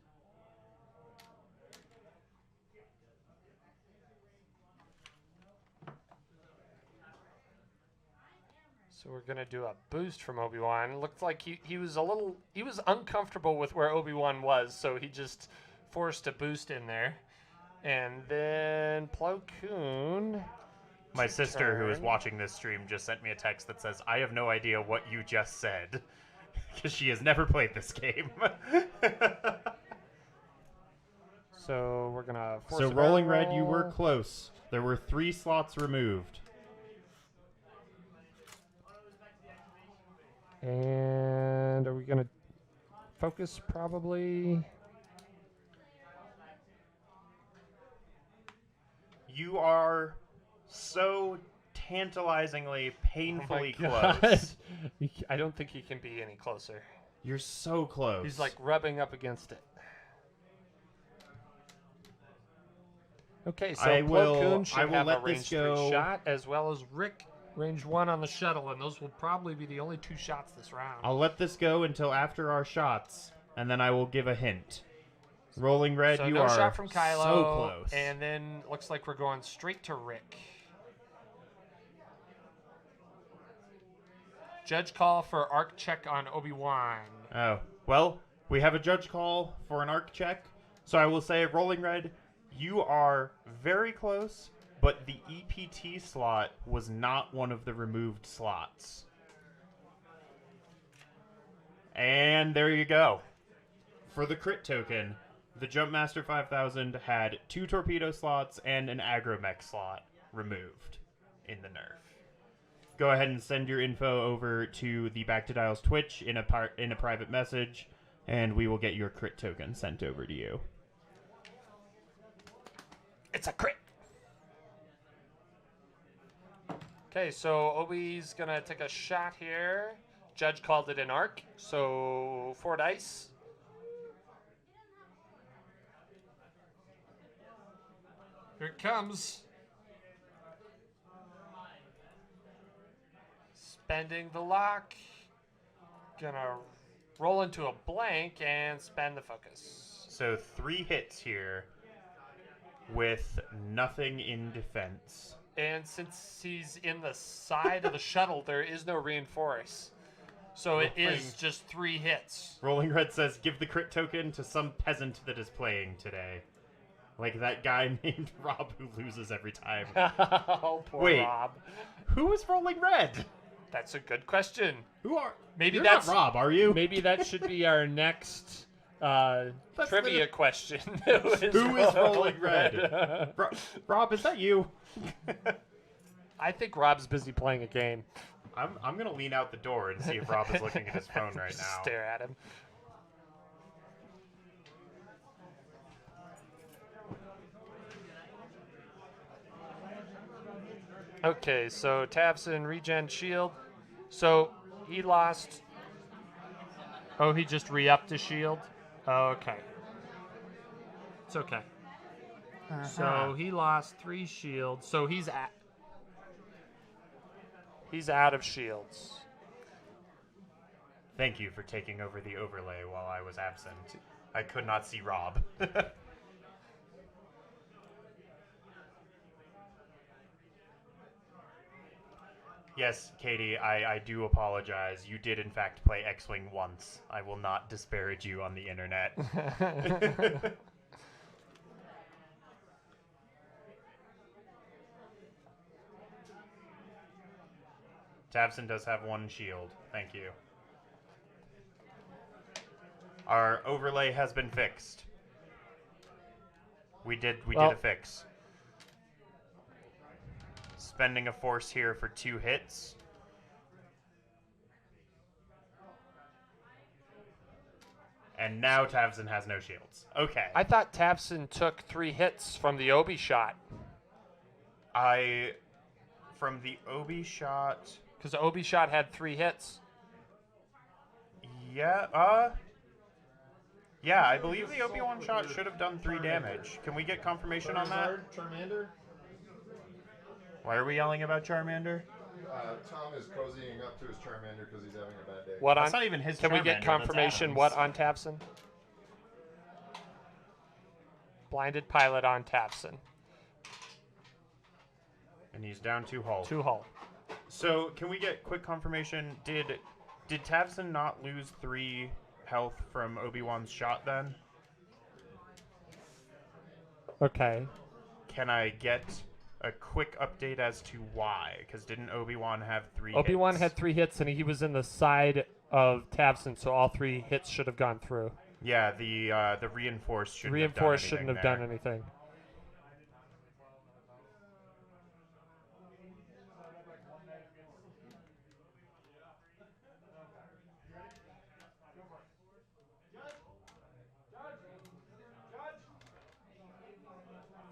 So we're gonna do a boost from Obi-Wan. Looked like he was uncomfortable with where Obi-Wan was, so he just forced a boost in there. And then Plo Koon. My sister, who is watching this stream, just sent me a text that says, I have no idea what you just said. Because she has never played this game. So we're going to force So a Rolling barrel Red, you were roll. close. There were 3 slots removed. And are we going to focus probably? You are so tantalizingly, painfully Oh my God. close. I don't think he can be any closer. You're so close. He's like rubbing up against it. Okay, so I Plo will- Koon I should will have a let this range 3 go- shot, as well as Rick range 1 on the shuttle, and those will probably be the only 2 shots this round. I'll let this go until after our shots, and then I will give a hint. Rolling red, So you no are shot from Kylo, so close. and then looks like we're going straight to Rick. Judge call for arc check on Obi-Wan. Oh, well, we have a judge call for an arc check. So I will say, Rolling Red, you are very close, but the EPT slot was not one of the removed slots. And there you go. For the crit token, the Jumpmaster 5000 had 2 torpedo slots and an agromech slot removed in the nerf. Go ahead and send your info over to the Back to Dials Twitch in a private message, and we will get your crit token sent over to you. It's a crit. Okay, so Obi's gonna take a shot here. Judge called it an arc, so 4 dice. Here it comes. Spending the lock. Gonna roll into a blank and spend the focus. So 3 hits here with nothing in defense. And since he's in the side of the shuttle, there is no reinforce. So it is just 3 hits. Rolling Red says, give the crit token to some peasant that is playing today. Like that guy named Rob who loses every time. Oh, poor Wait. Rob. Who is Rolling Red? That's a good question. Who are... Maybe You're that's not Rob, are you? Maybe that should be our next trivia literally- question. Who is Rolling Red? Rob, is that you? I think Rob's busy playing a game. I'm gonna lean out the door and see if Rob is looking at his phone right Just now. stare at him. Okay, so Tavson regen shield. So he lost. Oh, he just re-upped his shield. Oh, okay. It's okay. So he lost 3 shields. So he's out of shields. Thank you for taking over the overlay while I was absent. I could not see Rob. Yes, Katie, I do apologize. You did in fact play X-Wing once. I will not disparage you on the internet. Tavson does have 1 shield. Thank you. Our overlay has been fixed. We did a fix. Spending a force here for 2 hits. And now Tavson has no shields. Okay. I thought Tavson took 3 hits from the Obi shot. From the Obi shot... Because the Obi shot had 3 hits. Yeah, yeah, I believe the Obi-Wan shot should have done 3 damage. Can we get confirmation on that? Charmander? Why are we yelling about Charmander? Tom is cozying up to his Charmander because he's having a bad day. What That's on? not even his Can we Charmander, get that's confirmation Adam's. what on Tavson? Blinded pilot on Tavson. And he's down 2 hull. 2 hull. So, can we get quick confirmation? Did Tavson not lose 3 health from Obi-Wan's shot then? Okay. Can I get a quick update as to why? Because didn't Obi-Wan have 3 Obi-Wan hits? had 3 hits, and he was in the side of Tavson, so all 3 hits should have gone through. Yeah, the reinforced shouldn't Reinforced have shouldn't done have anything done anything.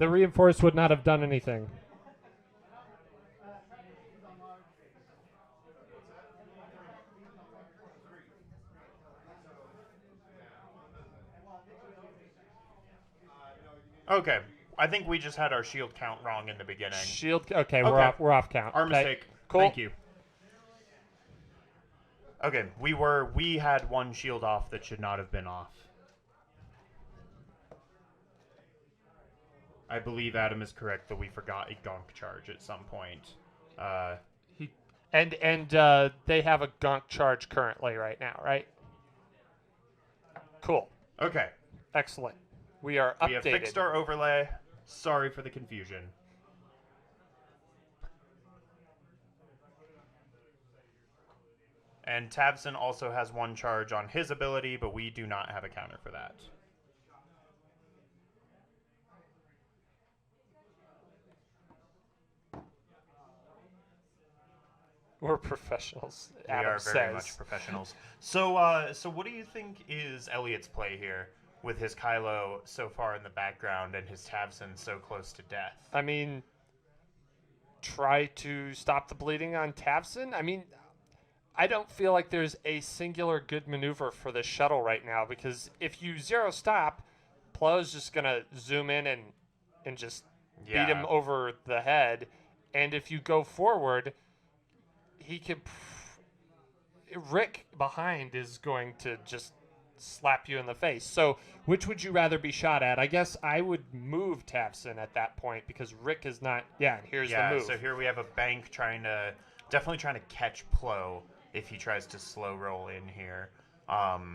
The reinforce would not have done anything. Okay. I think we just had our shield count wrong in the beginning. Shield. Okay, Okay. we're off count. Our Okay, mistake. Cool. Thank you. Okay, we had one shield off that should not have been off. I believe Adam is correct that we forgot a gonk charge at some point. And they have a gunk charge currently right now, right? Cool. Okay, Excellent. We are updated. we have fixed our overlay. Sorry for the confusion. And Tabson also has one charge on his ability, but we do not have a counter for that. We're professionals. We Adam are very says. much professionals. So what do you think is Elliot's play here with his Kylo so far in the background and his Tabson so close to death? I mean, try to stop the bleeding on Tavson. I mean, I don't feel like there's a singular good maneuver for the shuttle right now because if you zero stop, Plo's just gonna zoom in and just beat him over the head, and if you go forward, he could. Rick behind is going to just slap you in the face. So, which would you rather be shot at? I guess I would move Tavson at that point because Rick is not. Yeah, and here's the move. So here we have a bank definitely trying to catch Plo if he tries to slow roll in here. Plo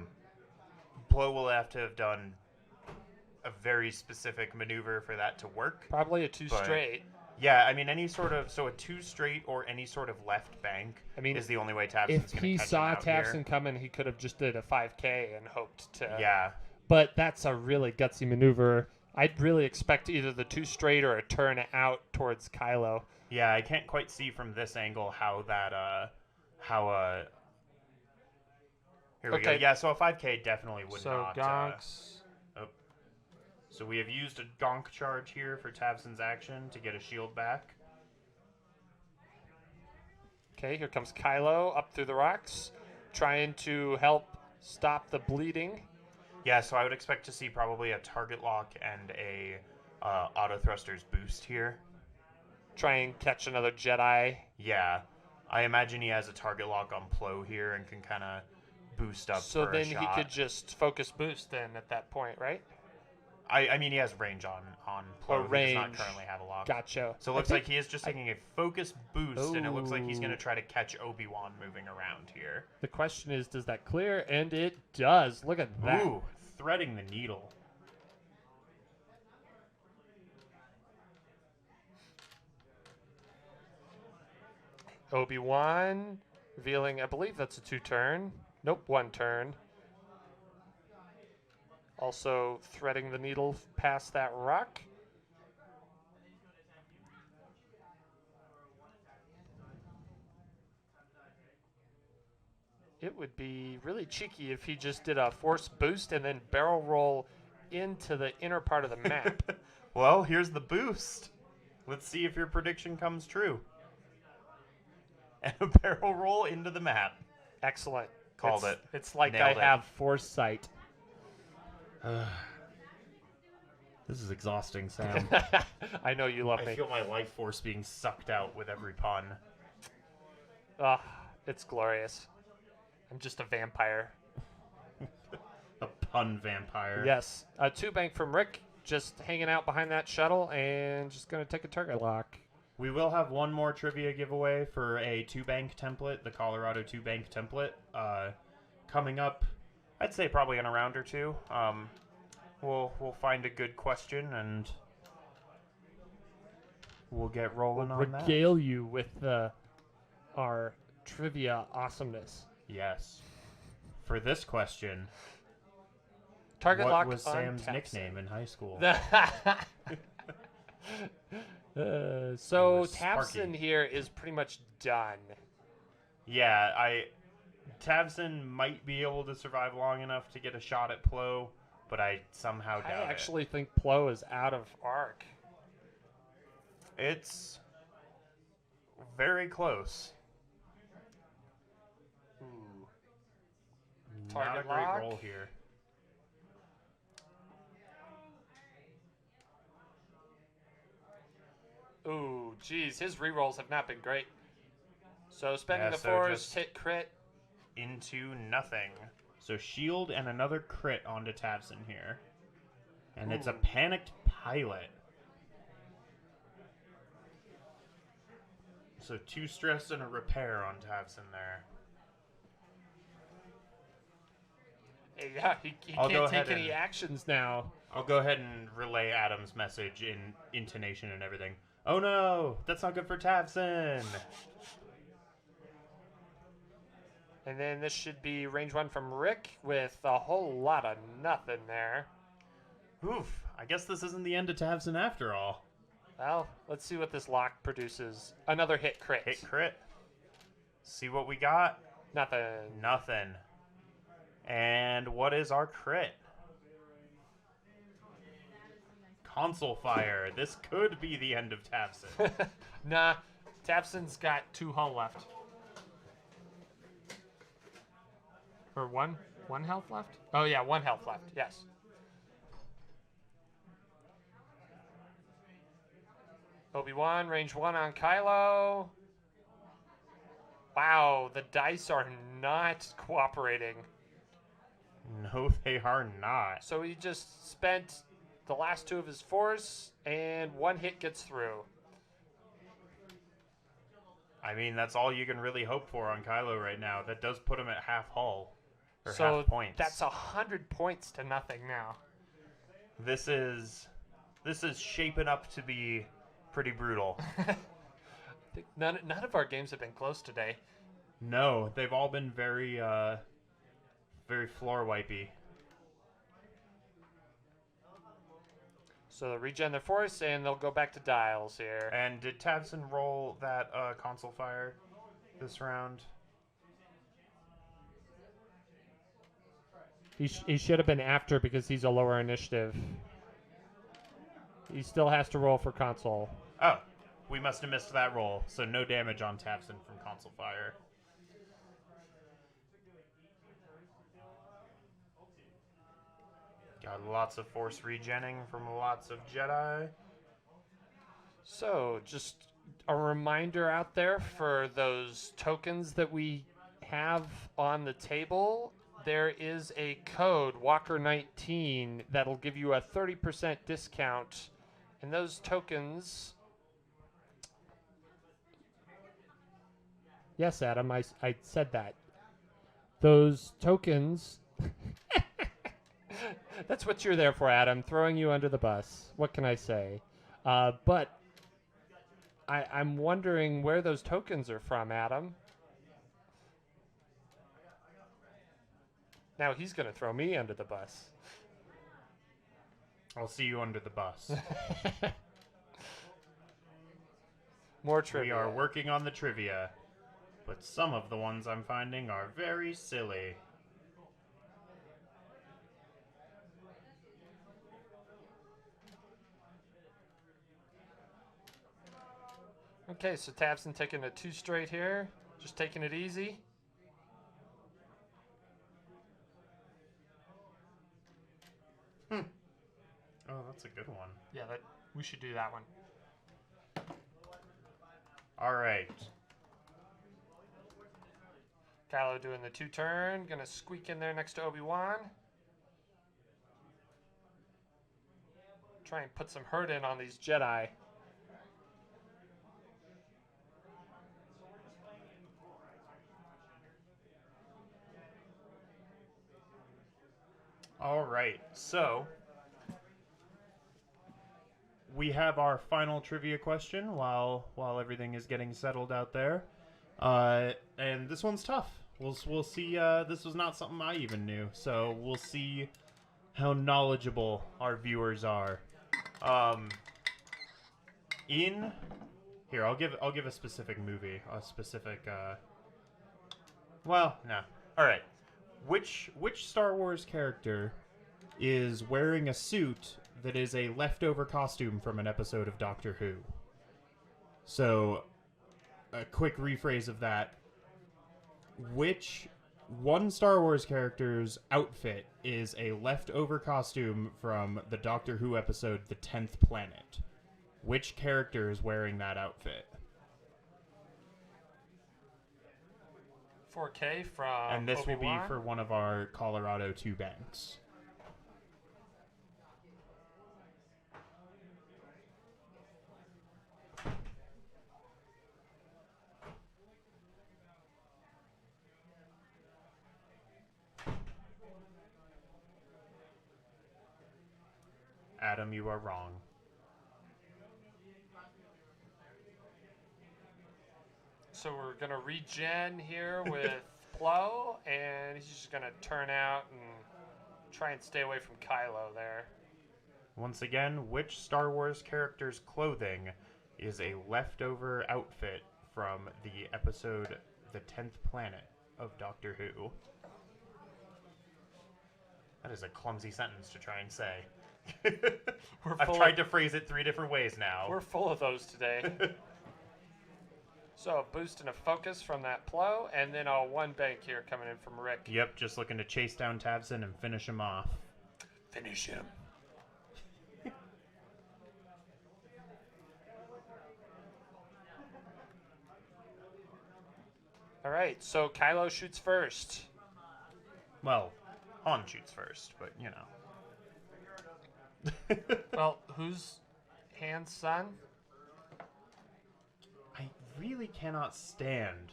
will have to have done a very specific maneuver for that to work. Probably a two but- straight. Yeah, I mean any sort of a two straight or any sort of left bank. I mean, is the only way Tabson's If going to he catch saw him out here. Tavson coming, he could have just did a 5K and hoped to. Yeah. But that's a really gutsy maneuver. I'd really expect either the two straight or a turn out towards Kylo. Yeah, I can't quite see from this angle how that here we go. Okay. Yeah, so a 5K definitely would So not. gonks. So we have used a gonk charge here for Tabson's action to get a shield back. Okay, here comes Kylo up through the rocks, trying to help stop the bleeding. Yeah, so I would expect to see probably a target lock and a auto thrusters boost here. Try and catch another Jedi. Yeah, I imagine he has a target lock on Plo here and can kind of boost up. So for then a he shot. could just focus boost then at that point, right? I mean, he has range on Plo. He does not range. currently have a lock. Gotcha. So it looks like he is just taking a focus boost, and it looks like he's going to try to catch Obi-Wan moving around here. The question is, does that clear? And it does. Look at that. Ooh, threading the needle. Obi-Wan revealing, I believe that's a 2-turn. Nope, 1 turn. Also threading the needle past that rock. It would be really cheeky if he just did a force boost and then barrel roll into the inner part of the map. Well, here's the boost. Let's see if your prediction comes true. And a barrel roll into the map. Excellent. Called it. It's like Nailed I it. have. Foresight. This is exhausting, Sam. I know you love I me. feel my life force being sucked out with every pun. It's glorious. I'm just a vampire. A pun vampire. Yes. A 2-bank from Rick, just hanging out behind that shuttle and just going to take a target lock. We will have one more trivia giveaway for a 2-bank template, the Colorado 2-bank template, coming up. I'd say probably in a round or two. We'll find a good question and we'll get rolling on that. Regale you with our trivia awesomeness. Yes. For this question, Target what lock was on Sam's Tapson. nickname in high school? So was Sparky. Tapson here is pretty much done. Yeah, Tavson might be able to survive long enough to get a shot at Plo, but I somehow I doubt I actually think Plo is out of arc. It's very close. Ooh. Not a Target great lock. roll here. Ooh, geez, his rerolls have not been great. So spending Yeah, the so force, just- hit crit. Into nothing. So shield and another crit onto Tabson here. And it's a Ooh. panicked pilot. So 2 stress and a repair on Tabson there. Yeah, he I'll go can't take ahead any and- actions now. I'll go ahead and relay Adam's message in intonation and everything. Oh no, that's not good for Tabson. And then this should be range 1 from Rick with a whole lot of nothing there. Oof, I guess this isn't the end of Tabson after all. Well, let's see what this lock produces. Another hit crit. Hit crit. See what we got? Nothing. Nothing. And what is our crit? Console fire. This could be the end of Tabson. Nah, Tabson's got 2 hull left. Or one health left? Oh yeah, 1 health left. Yes. Obi-Wan, range 1 on Kylo. Wow, the dice are not cooperating. No, they are not. So he just spent the last 2 of his force, and 1 hit gets through. I mean, that's all you can really hope for on Kylo right now. That does put him at half hull. Or So half points. that's 100 points to nothing now. This is shaping up to be pretty brutal. None of our games have been close today. No, they've all been very very floor wipey. So they'll regen their force, and they'll go back to dials here. And did Tabson roll that console fire this round? He should have been after because he's a lower initiative. He still has to roll for console. Oh, we must have missed that roll. So no damage on Tabson from console fire. Got lots of force regenning from lots of Jedi. So just a reminder out there for those tokens that we have on the table. There is a code, Walker19, that'll give you a 30% discount. And those tokens... Yes, Adam, I said that. Those tokens. That's what you're there for, Adam, throwing you under the bus. What can I say? But I'm wondering where those tokens are from, Adam. Now he's going to throw me under the bus. I'll see you under the bus. More We trivia. are working on the trivia, but some of the ones I'm finding are very silly. Okay, so Tabson taking a 2 straight here. Just taking it easy. Oh, that's a good one. Yeah, we should do that one. All right. Kylo doing the 2 turn. Gonna squeak in there next to Obi-Wan. Try and put some hurt in on these Jedi. All right. So we have our final trivia question while everything is getting settled out there, and this one's tough. We'll see. This was not something I even knew, so we'll see how knowledgeable our viewers are. In here, I'll give a specific movie, a specific. Well, no. All right. Which Star Wars character is wearing a suit that is a leftover costume from an episode of Doctor Who? So, a quick rephrase of that. Which one Star Wars character's outfit is a leftover costume from the Doctor Who episode The 10th Planet? Which character is wearing that outfit? 4K from And this will Obi-Wan. be for one of our Colorado 2 banks. Adam, you are wrong. So we're gonna regen here with Plo, and he's just gonna turn out and try and stay away from Kylo there. Once again, which Star Wars character's clothing is a leftover outfit from the episode The 10th Planet of Doctor Who? That is a clumsy sentence to try and say. I've tried to phrase it 3 different ways now. We're full of those today. So a boost and a focus from that Plo, and then a 1 bank here coming in from Rick. Yep, just looking to chase down Tabson and finish him off. Finish him. All right, so Kylo shoots first. Well, Han shoots first, but you know. Well, who's Han's son? I really cannot stand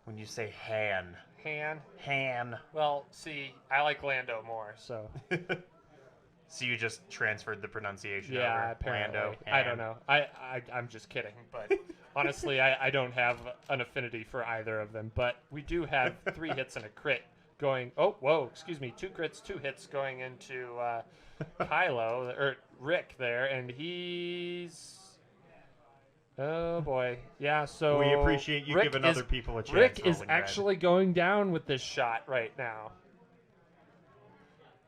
when you say Han. Han. Han. Well, see, I like Lando more, so. So you just transferred the pronunciation Yeah, over. apparently. Lando, I Han. don't know. I'm just kidding, but honestly, I don't have an affinity for either of them. But we do have 3 hits and a crit going. Oh, whoa, excuse me. 2 crits, 2 hits going into Kylo, or Rick there, and he's. Oh boy, yeah. So We appreciate you Rick giving is- other people a chance. Rick is rolling red. actually going down with this shot right now.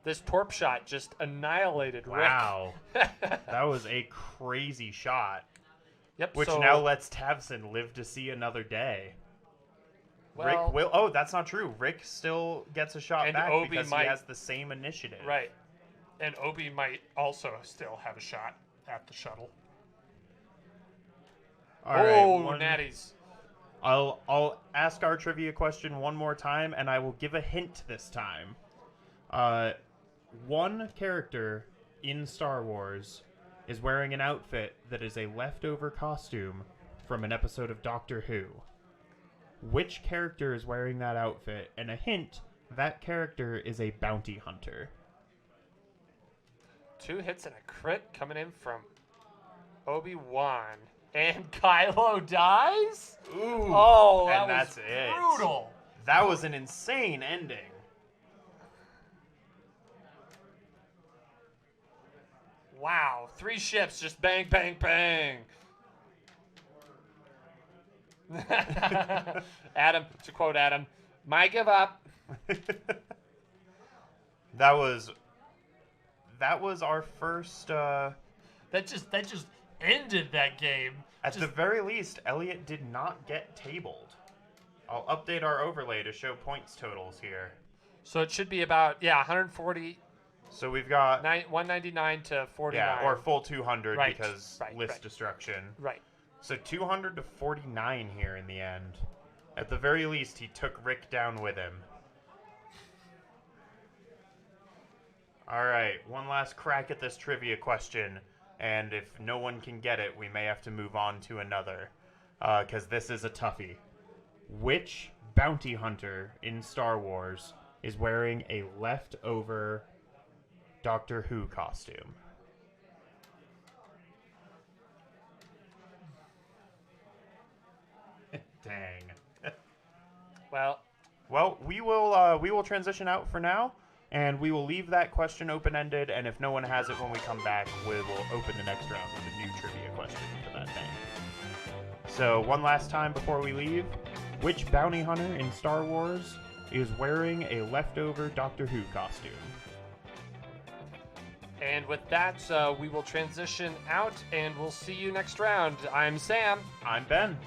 This torp shot just annihilated Wow. Rick. That was a crazy shot, Yep. which so, now lets Tavson live to see another day. well, Rick will. Oh, that's not true. Rick still gets a shot And back Obi because might- he has the same initiative. right, and Obi might also still have a shot at the shuttle. All right, Oh, one- natties! I'll ask our trivia question one more time, and I will give a hint this time. One character in Star Wars is wearing an outfit that is a leftover costume from an episode of Doctor Who. Which character is wearing that outfit? And a hint, that character is a bounty hunter. 2 hits and a crit coming in from Obi-Wan, and Kylo dies. Ooh, Oh, and that was that's it. brutal. That was an insane ending. Wow, 3 ships just bang, bang, bang. Adam, to quote Adam, "My give up." That was our first. That just ended that game. At the very least, Elliot did not get tabled. I'll update our overlay to show points totals here. So it should be about 140, So we've got 199 to 49. yeah, or full 200 Right, because right, list right. destruction. Right. So 200 to 49 here in the end. At the very least, he took Rick down with him. All right, one last crack at this trivia question, and if no one can get it, we may have to move on to another, because this is a toughie. Which bounty hunter in Star Wars is wearing a leftover Doctor Who costume? Dang. Well, we will transition out for now, and we will leave that question open-ended. And if no one has it when we come back, we will open the next round with a new trivia question for that thing. So one last time before we leave, which bounty hunter in Star Wars is wearing a leftover Doctor Who costume? And with that, we will transition out, and we'll see you next round. I'm Sam. I'm Ben.